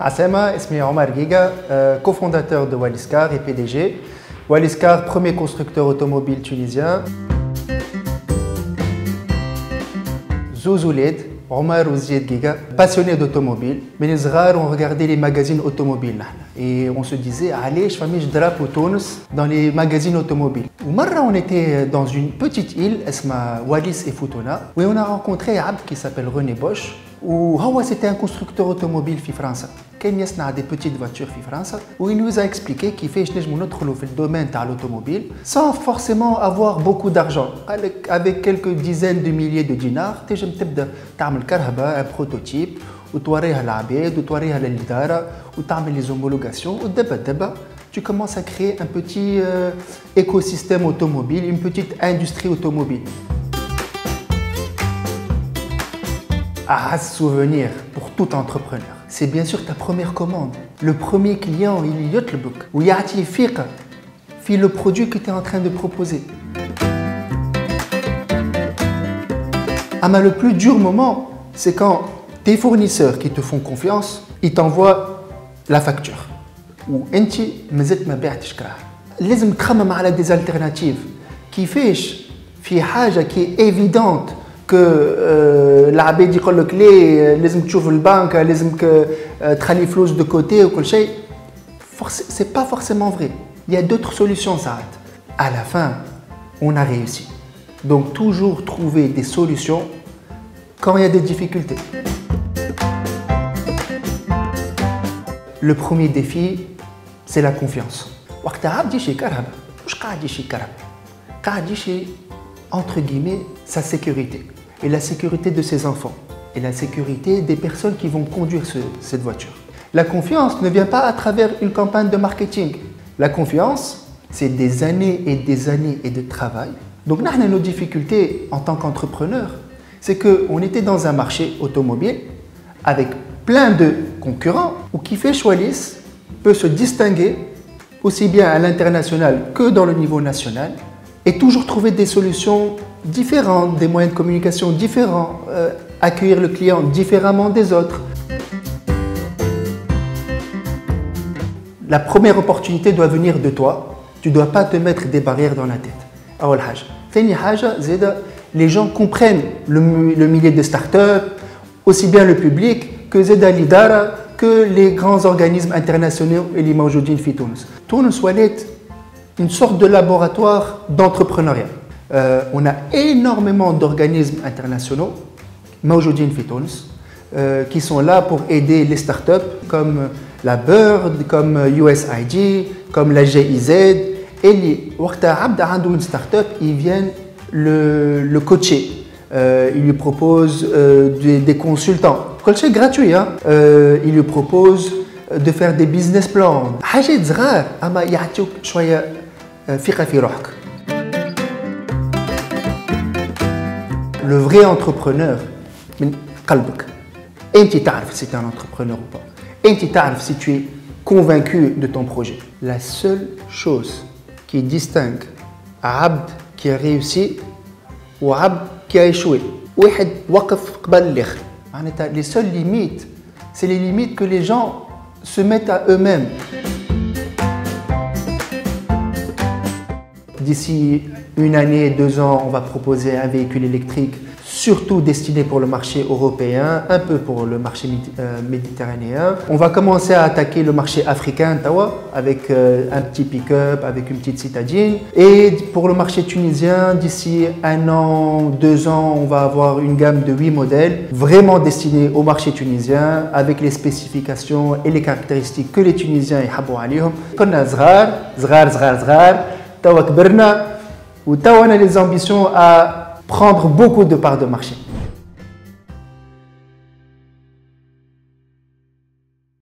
Asema, ismi Omar Giga, cofondateur de Walliscar et PDG. Walliscar, premier constructeur automobile tunisien. Zouzouled, Omar Ouzied Giga, passionné d'automobile. Mais les rares ont regardé les magazines automobiles. Et on se disait, allez, je fais mes drapeaux Tunis dans les magazines automobiles. On était dans une petite île, Esma Wallis et Futuna, où on a rencontré un Abd qui s'appelle René Bosch. C'était un constructeur automobile en France. Il a des petites voitures en France où il nous a expliqué qu'il fait dans le domaine de l'automobile sans forcément avoir beaucoup d'argent. Avec quelques dizaines de milliers de dinars, tu peux faire un prototype, tu peux faire l'abed, tu peux faire l'idara, tu peux faire les homologations. Tu commences à créer un petit écosystème automobile, une petite industrie automobile. Un souvenir pour tout entrepreneur. C'est bien sûr ta première commande. Le premier client, il y book où il y a le produit que tu es en train de proposer. Mais le plus dur moment, c'est quand tes fournisseurs qui te font confiance, ils t'envoient la facture. Ou enti mazet ma بعتش كراه. لازم تخمم على des alternatives. كيفاش في حاجة qui est évidente que العباد يقول لك ليه لازم تشوف البنك لازمك تخلي فلوس de côté ou كل شيء. C'est pas forcément vrai. Il y a d'autres solutions ça. À la fin, on a réussi. Donc toujours trouver des solutions quand il y a des difficultés. Le premier défi, c'est la confiance. وقتها عبد يشي كرهب مش قاعد يشي كرهب قاعد يشي entre guillemets sa sécurité et la sécurité de ses enfants et la sécurité des personnes qui vont conduire cette voiture. La confiance ne vient pas à travers une campagne de marketing. La confiance, c'est des années et de travail. Donc nos difficultés en tant qu'entrepreneur, c'est qu'on était dans un marché automobile avec plein de concurrents où qui fait Wallis peut se distinguer aussi bien à l'international que dans le niveau national et toujours trouver des solutions différentes, des moyens de communication différents, accueillir le client différemment des autres. La première opportunité doit venir de toi. Tu ne dois pas te mettre des barrières dans la tête. أول حاجة. ثاني حاجة زيادة les gens comprennent le milieu des startups, aussi bien le public que زيادة الإدارة que les grands organismes internationaux et les موجودين في تونس. تونس ولات une sorte de laboratoire d'entrepreneuriat. On a énormément d'organismes internationaux موجودين في تونس qui sont là pour aider les startups comme la Bird, comme USIG, comme la GIZ. Et وقتها عبد عنده une startup, ils viennent le coacher. Ils lui proposent des consultants. C'est gratuit. Hein? Ils lui proposent de faire des business plans. حاجات صغار أما يعطيوك شوية ثقة في روحك. Le vrai entrepreneur من قلبك. أنت تعرف si tu es un entrepreneur ou pas. أنت تعرف si tu es convaincu de ton projet. La seule chose qui distingue عبد qui a réussi ou عبد qui a échoué. واحد وقف قبل الآخر. Les seules limites, c'est les limites que les gens se mettent à eux-mêmes. D'ici une année, 2 ans, on va proposer un véhicule électrique surtout destiné pour le marché européen, un peu pour le marché méditerranéen. On va commencer à attaquer le marché africain, avec un petit pick-up, avec une petite citadine. Et pour le marché tunisien, d'ici 1 an, 2 ans, on va avoir une gamme de 8 modèles vraiment destinés au marché tunisien, avec les spécifications et les caractéristiques que les Tunisiens يحبوا عليهم. كنا صغار توا كبرنا وتوا on a les ambitions à prendre beaucoup de parts de marché.